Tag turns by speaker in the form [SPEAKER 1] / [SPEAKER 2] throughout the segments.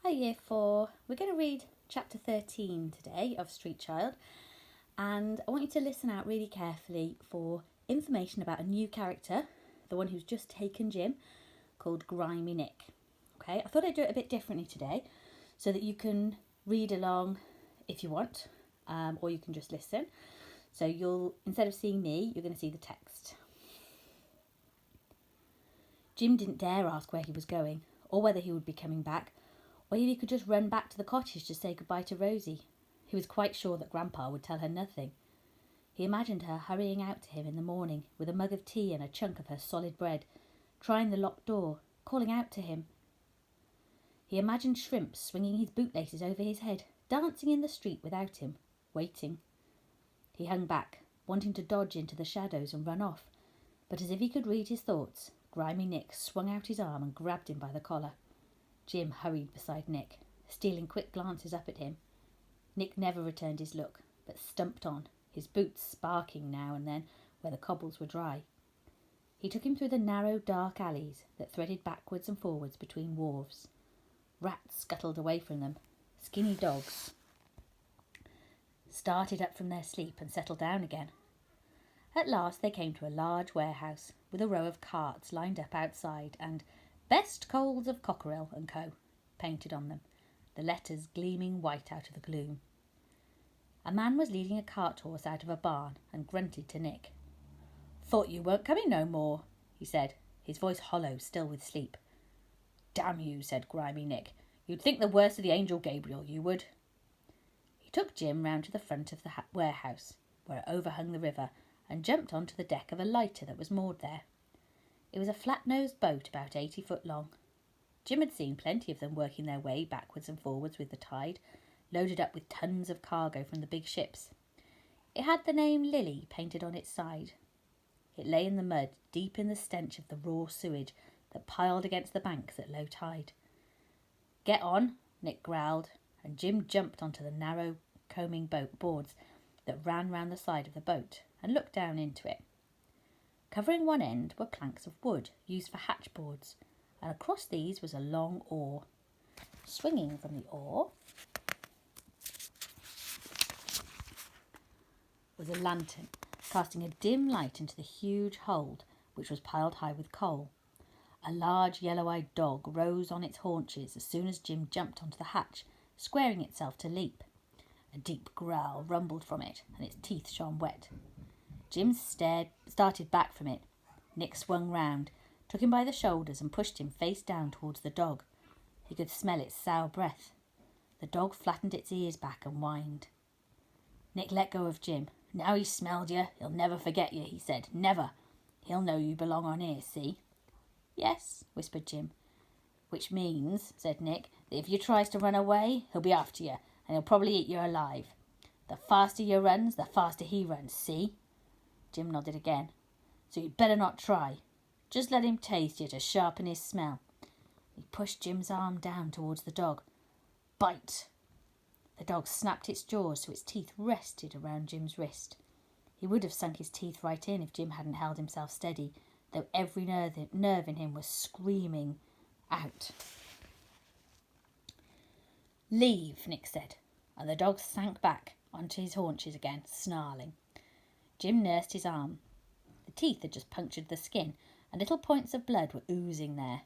[SPEAKER 1] Hi Year 4. We're going to read chapter 13 today of Street Child, and I want you to listen out really carefully for information about a new character, the one who's just taken Jim, called Grimy Nick. Okay, I thought I'd do it a bit differently today so that you can read along if you want, or you can just listen. So instead of seeing me, you're going to see the text. Jim didn't dare ask where he was going, or whether he would be coming back, or if he could just run back to the cottage to say goodbye to Rosie. He was quite sure that Grandpa would tell her nothing. He imagined her hurrying out to him in the morning with a mug of tea and a chunk of her solid bread, trying the locked door, calling out to him. He imagined Shrimps swinging his bootlaces over his head, dancing in the street without him, waiting. He hung back, wanting to dodge into the shadows and run off, but as if he could read his thoughts, Grimy Nick swung out his arm and grabbed him by the collar. Jim hurried beside Nick, stealing quick glances up at him. Nick never returned his look, but stumped on, his boots sparking now and then where the cobbles were dry. He took him through the narrow, dark alleys that threaded backwards and forwards between wharves. Rats scuttled away from them. Skinny dogs started up from their sleep and settled down again. At last they came to a large warehouse with a row of carts lined up outside and "Best Coals of Cockerill and Co." painted on them, the letters gleaming white out of the gloom. A man was leading a cart horse out of a barn and grunted to Nick. "Thought you weren't coming no more," he said, his voice hollow, still with sleep. "Damn you," said Grimy Nick. "You'd think the worst of the Angel Gabriel, you would." He took Jim round to the front of the warehouse, where it overhung the river, and jumped onto the deck of a lighter that was moored there. It was a flat-nosed boat about 80 foot long. Jim had seen plenty of them working their way backwards and forwards with the tide, loaded up with tons of cargo from the big ships. It had the name Lily painted on its side. It lay in the mud, deep in the stench of the raw sewage that piled against the banks at low tide. "Get on," Nick growled, and Jim jumped onto the narrow combing boards that ran round the side of the boat and looked down into it. Covering one end were planks of wood used for hatchboards, and across these was a long oar. Swinging from the oar was a lantern, casting a dim light into the huge hold, which was piled high with coal. A large yellow-eyed dog rose on its haunches as soon as Jim jumped onto the hatch, squaring itself to leap. A deep growl rumbled from it, and its teeth shone wet. Jim started back from it. Nick swung round, took him by the shoulders and pushed him face down towards the dog. He could smell its sour breath. The dog flattened its ears back and whined. Nick let go of Jim. "Now he's smelled you, he'll never forget you," he said. "Never. He'll know you belong on here, see?" "Yes," whispered Jim. "Which means," said Nick, "that if you tries to run away, he'll be after you, and he'll probably eat you alive. The faster you runs, the faster he runs, see?" Jim nodded again. "So you'd better not try. Just let him taste you to sharpen his smell." He pushed Jim's arm down towards the dog. "Bite!" The dog snapped its jaws so its teeth rested around Jim's wrist. He would have sunk his teeth right in if Jim hadn't held himself steady, though every nerve in him was screaming out. "Leave," Nick said, and the dog sank back onto his haunches again, snarling. Jim nursed his arm. The teeth had just punctured the skin, and little points of blood were oozing there.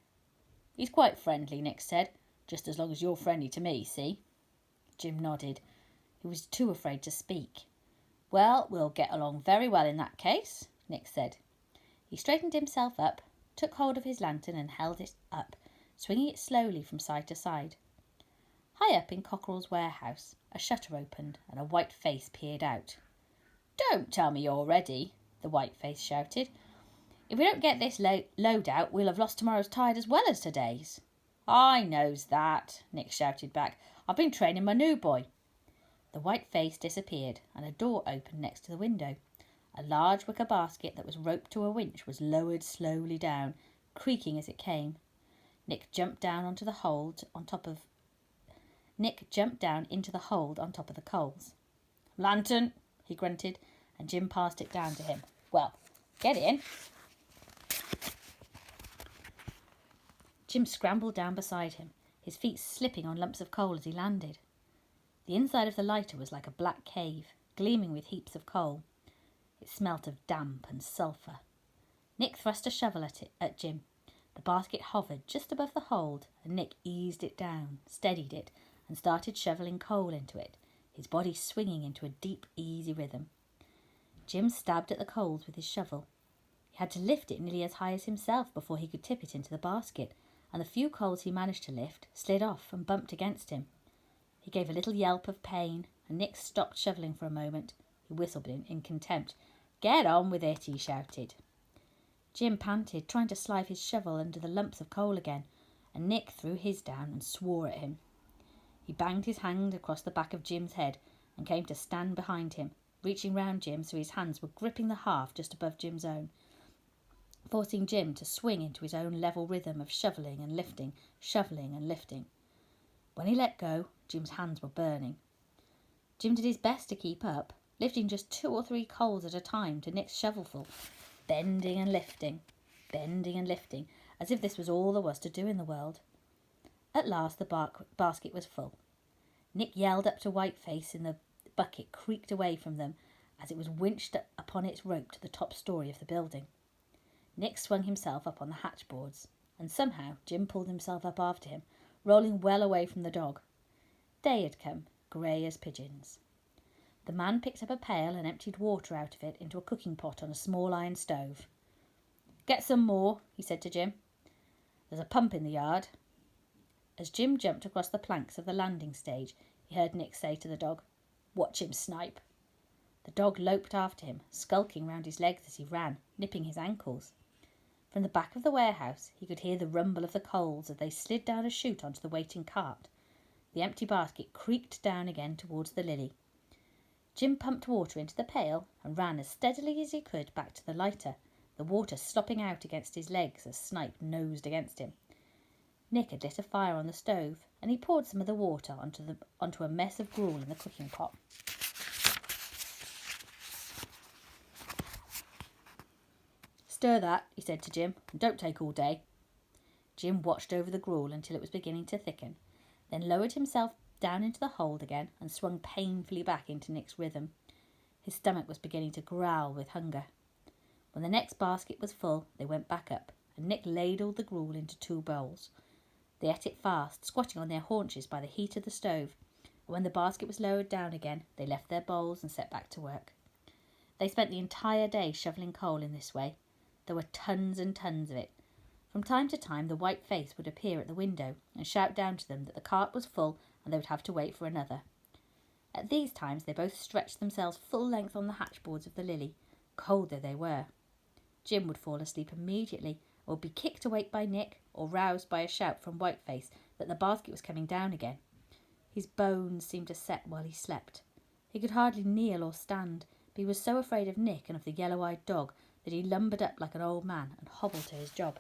[SPEAKER 1] "He's quite friendly," Nick said, "just as long as you're friendly to me, see?" Jim nodded. He was too afraid to speak. "Well, we'll get along very well in that case," Nick said. He straightened himself up, took hold of his lantern and held it up, swinging it slowly from side to side. High up in Cockerill's warehouse, a shutter opened and a white face peered out. "Don't tell me you're ready," the white face shouted. "If we don't get this load out, we'll have lost tomorrow's tide as well as today's." "I knows that," Nick shouted back. "I've been training my new boy." The white face disappeared and a door opened next to the window. A large wicker basket that was roped to a winch was lowered slowly down, creaking as it came. Nick jumped down into the hold on top of the coals. "Lantern," he grunted, and Jim passed it down to him. "Well, get in." Jim scrambled down beside him, his feet slipping on lumps of coal as he landed. The inside of the lighter was like a black cave, gleaming with heaps of coal. It smelt of damp and sulphur. Nick thrust a shovel at Jim. The basket hovered just above the hold, and Nick eased it down, steadied it, and started shoveling coal into it, his body swinging into a deep, easy rhythm. Jim stabbed at the coals with his shovel. He had to lift it nearly as high as himself before he could tip it into the basket, and the few coals he managed to lift slid off and bumped against him. He gave a little yelp of pain, and Nick stopped shoveling for a moment. He whistled in contempt. "Get on with it," he shouted. Jim panted, trying to slide his shovel under the lumps of coal again, and Nick threw his down and swore at him. He banged his hand across the back of Jim's head and came to stand behind him, reaching round Jim so his hands were gripping the half just above Jim's own, forcing Jim to swing into his own level rhythm of shovelling and lifting, shovelling and lifting. When he let go, Jim's hands were burning. Jim did his best to keep up, lifting just 2 or 3 coals at a time to Nick's shovelful, bending and lifting, as if this was all there was to do in the world. At last the basket was full. Nick yelled up to Whiteface, and the bucket creaked away from them as it was winched upon its rope to the top story of the building. Nick swung himself up on the hatchboards, and somehow Jim pulled himself up after him, rolling well away from the dog. Day had come, grey as pigeons. The man picked up a pail and emptied water out of it into a cooking pot on a small iron stove. "Get some more," he said to Jim. "There's a pump in the yard." As Jim jumped across the planks of the landing stage, he heard Nick say to the dog, "Watch him snipe." The dog loped after him, skulking round his legs as he ran, nipping his ankles. From the back of the warehouse he could hear the rumble of the coals as they slid down a chute onto the waiting cart. The empty basket creaked down again towards the Lily. Jim pumped water into the pail and ran as steadily as he could back to the lighter, the water slopping out against his legs as Snipe nosed against him. Nick had lit a fire on the stove, and he poured some of the water onto a mess of gruel in the cooking pot. "Stir that," he said to Jim, "and don't take all day." Jim watched over the gruel until it was beginning to thicken, then lowered himself down into the hold again and swung painfully back into Nick's rhythm. His stomach was beginning to growl with hunger. When the next basket was full, they went back up, and Nick ladled the gruel into 2 bowls. They ate it fast, squatting on their haunches by the heat of the stove, and when the basket was lowered down again, they left their bowls and set back to work. They spent the entire day shovelling coal in this way. There were tons and tons of it. From time to time the white face would appear at the window and shout down to them that the cart was full and they would have to wait for another. At these times they both stretched themselves full length on the hatchboards of the Lily, cold though they were. Jim would fall asleep immediately, or would be kicked awake by Nick, or roused by a shout from Whiteface that the basket was coming down again. His bones seemed to set while he slept. He could hardly kneel or stand, but he was so afraid of Nick and of the yellow-eyed dog that he lumbered up like an old man and hobbled to his job.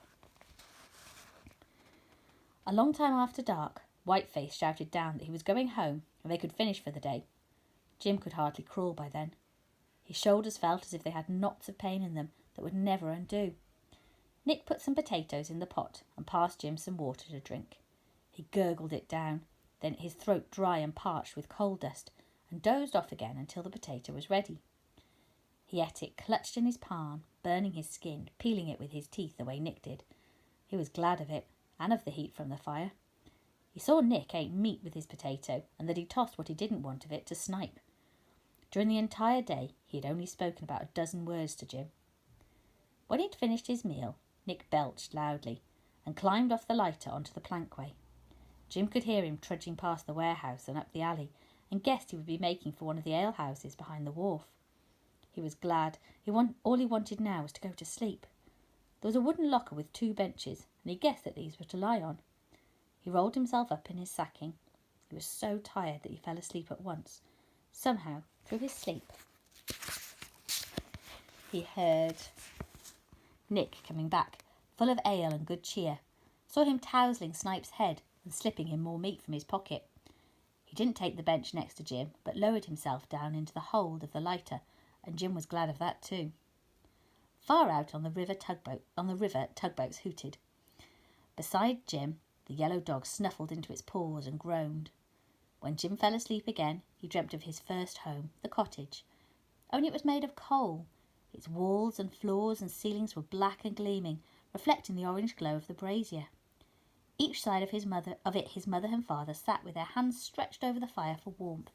[SPEAKER 1] A long time after dark, Whiteface shouted down that he was going home and they could finish for the day. Jim could hardly crawl by then. His shoulders felt as if they had knots of pain in them that would never undo. Nick put some potatoes in the pot and passed Jim some water to drink. He gurgled it down, then his throat dry and parched with coal dust, and dozed off again until the potato was ready. He ate it clutched in his palm, burning his skin, peeling it with his teeth the way Nick did. He was glad of it, and of the heat from the fire. He saw Nick ate meat with his potato, and that he tossed what he didn't want of it to Snipe. During the entire day he had only spoken about a dozen words to Jim. When he'd finished his meal, Nick belched loudly and climbed off the lighter onto the plankway. Jim could hear him trudging past the warehouse and up the alley, and guessed he would be making for one of the alehouses behind the wharf. He was glad. All he wanted now was to go to sleep. There was a wooden locker with 2 benches, and he guessed that these were to lie on. He rolled himself up in his sacking. He was so tired that he fell asleep at once. Somehow, through his sleep, he heard Nick coming back, full of ale and good cheer, saw him tousling Snipe's head and slipping him more meat from his pocket. He didn't take the bench next to Jim, but lowered himself down into the hold of the lighter, and Jim was glad of that too. Far out on the river tugboats hooted. Beside Jim, The yellow dog snuffled into its paws and groaned. When Jim fell asleep again, he dreamt of his first home, the cottage. Only it was made of coal. Its walls and floors and ceilings were black and gleaming, reflecting the orange glow of the brazier. Each side of his mother and father sat with their hands stretched over the fire for warmth.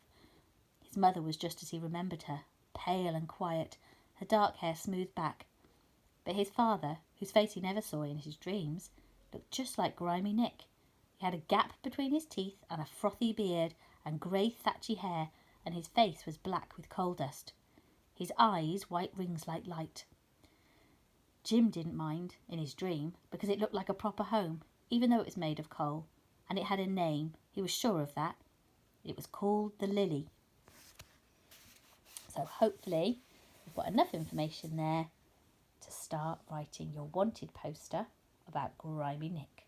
[SPEAKER 1] His mother was just as he remembered her, pale and quiet, her dark hair smoothed back. But his father, whose face he never saw in his dreams, looked just like Grimy Nick. He had a gap between his teeth and a frothy beard and grey thatchy hair, and his face was black with coal dust. His eyes white rings like light. Jim didn't mind, in his dream, because it looked like a proper home, even though it was made of coal, and it had a name. He was sure of that. It was called the Lily. So hopefully you've got enough information there to start writing your wanted poster about Grimy Nick.